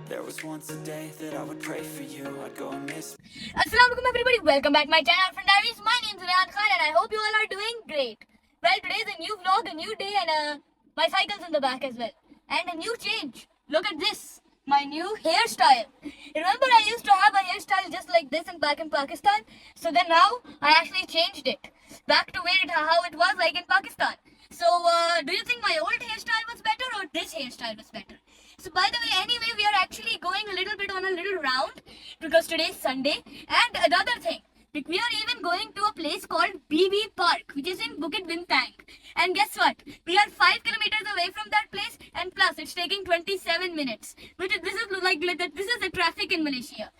There was once a day that I would pray for you. I'd go and miss. Assalamualaikum everybody, welcome back to my channel Friend Diaries. My name is Rehan Khan and I hope you all are doing great. Well, today is a new vlog, a new day, and my cycle's in the back as well. And a new change. Look at this, my new hairstyle. Remember I used to have a hairstyle just like this back in Pakistan? So then now I actually changed it back to how it was like in Pakistan. So do you think my old hairstyle was better or this hairstyle was better? So by the way, anyway, we are actually going a little bit on a little round because today is Sunday. And another thing, we are even going to a place called BB Park, which is in Bukit Bintang. And guess what? We are 5 kilometers away from that place, and plus it's taking 27 minutes. This is the traffic in Malaysia.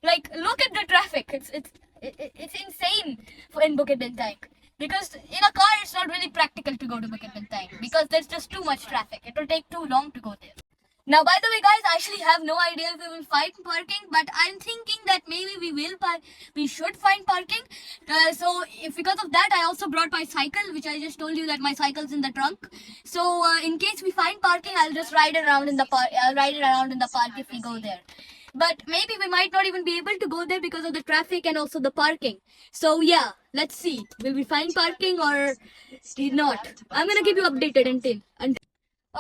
Like, look at the traffic. It's insane in Bukit Bintang. Because in a car, it's not really practical to go to Bukit Bintang because there's just too much traffic. It will take too long to go there. Now, by the way, guys, I actually have no idea if we will find parking, but I'm thinking that maybe we should find parking. So, if because of that, I also brought my cycle, which I just told you that my cycle's in the trunk. So, in case we find parking, I'll just ride it around in the park. I'll ride it around in the park if we go there. But maybe we might not even be able to go there because of the traffic and also the parking. So, yeah, let's see. Will we find parking or not? I'm gonna keep you updated until.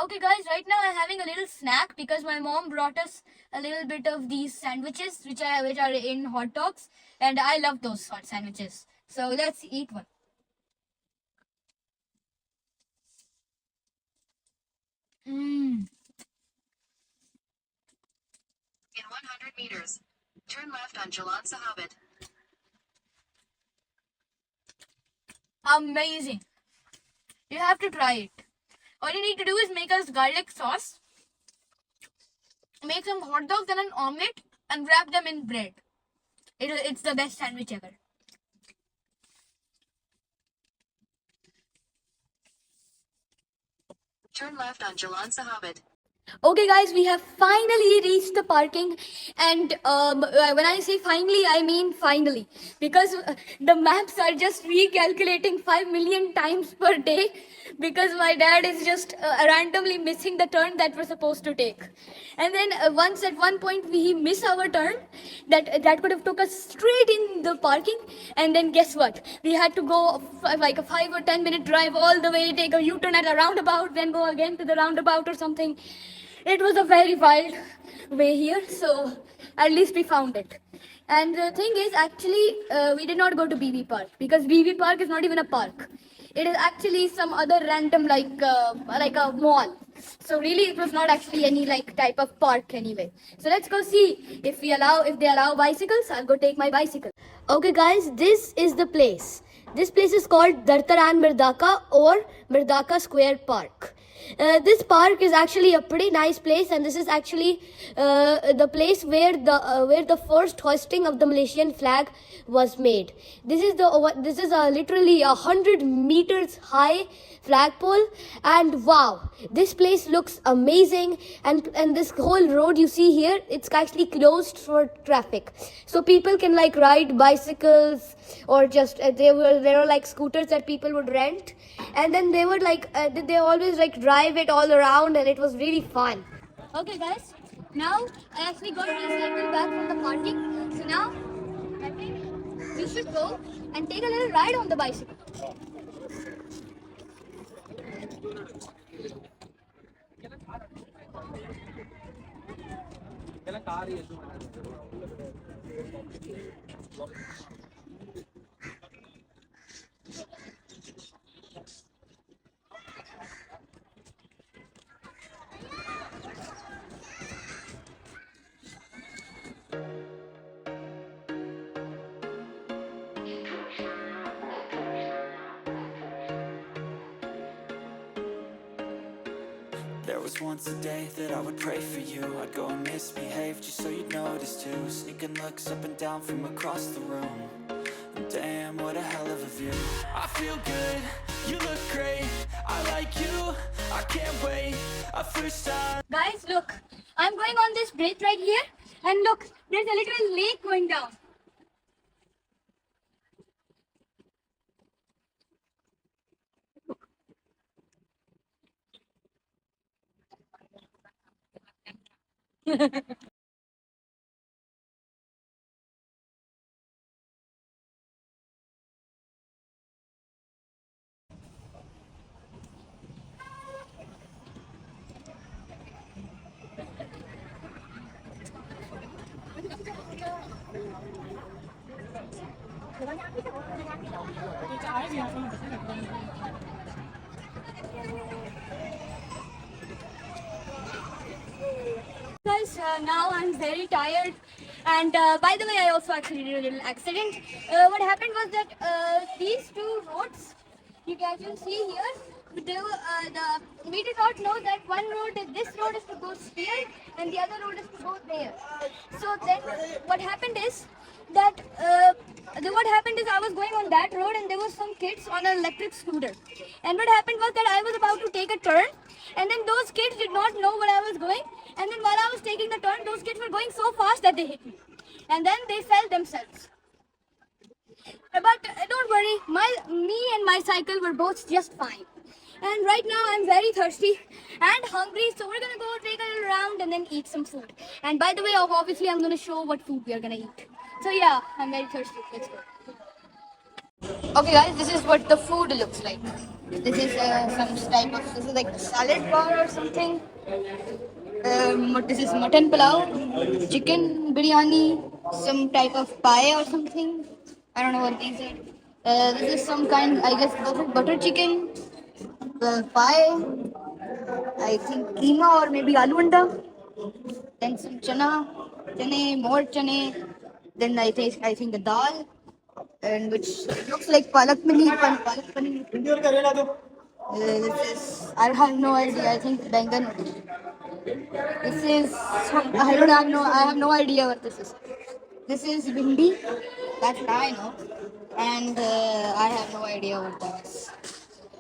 Okay guys, right now I'm having a little snack because my mom brought us a little bit of these sandwiches which are in hot dogs, and I love those hot sandwiches. So let's eat one. In 100 meters, turn left on Jalan Sahabat. Amazing. You have to try it. All you need to do is make us garlic sauce, make some hot dogs and an omelette, and wrap them in bread. It's the best sandwich ever. Turn left on Jalan Sahabat. Okay guys, we have finally reached the parking, and when I say finally, I mean finally, because the maps are just recalculating 5 million times per day because my dad is just randomly missing the turn that we're supposed to take. And then once at one point we miss our turn that could have took us straight in the parking, and then guess what, we had to go like a 5 or 10 minute drive all the way, take a U-turn at a roundabout, then go again to the roundabout or something. It was a very wild way here, so at least we found it. And the thing is, actually, we did not go to BB Park because BB Park is not even a park. It is actually some other random like a mall. So really, it was not actually any like type of park anyway. So let's go see if they allow bicycles. I'll go take my bicycle. Okay, guys, this is the place. This place is called Dartaran Mirdaka or Mirdaka Square Park. This park is actually a pretty nice place, and this is actually the place where the first hoisting of the Malaysian flag was made. This is literally 100 meters high flagpole, and wow, this place looks amazing. And this whole road you see here, it's actually closed for traffic, so people can like ride bicycles or just there were like scooters that people would rent, and then they would they always like drive it all around, and it was really fun. Okay guys, now I actually got my cycle back from the parking, so now I think we should go and take a little ride on the bicycle. There was once a day that I would pray for you. I'd go and misbehave just so you'd notice too. Sneaking looks up and down from across the room. And damn, what a hell of a view. I feel good, you look great. I like you, I can't wait. A first time. Guys, look, I'm going on this bridge right here, and look, there's a little lake going down. Guys, now I'm very tired, and by the way, I also actually did a little accident. What happened was that these two roads, you guys will see here, we did not know that this road is to go here, and the other road is to go there. So then, what happened is that I was going on that road, and there was some kids on an electric scooter, and what happened was that I was about to take a turn, and then those kids did not know where I was going, and then while I was taking the turn, those kids were going so fast that they hit me, and then they fell themselves. But don't worry, me and my cycle were both just fine. And right now I'm very thirsty and hungry, so we're gonna go take a little round and then eat some food. And by the way, obviously I'm gonna show what food we are gonna eat. So yeah, I'm very thirsty. Let's go. Okay guys, this is what the food looks like. This is this is like a salad bar or something. This is mutton pulao, chicken biryani, some type of pie or something. I don't know what these are. This is some kind, I guess, butter chicken, pie, I think keema or maybe aloo anda. Then some chane, more chane. Then I think the dal, and which looks like palak paneer. This is, I have no idea. I think bangan. This is I have no idea what this is. This is bindi. That's what I know, and I have no idea what that is.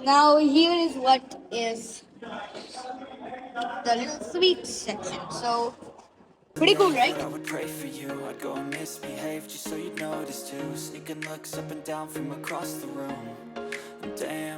Now here is what is the little sweet section. So pretty cool, right? I would pray for you, I'd go and misbehave just so you'd notice too. Sneaking looks up and down from across the room. Damn.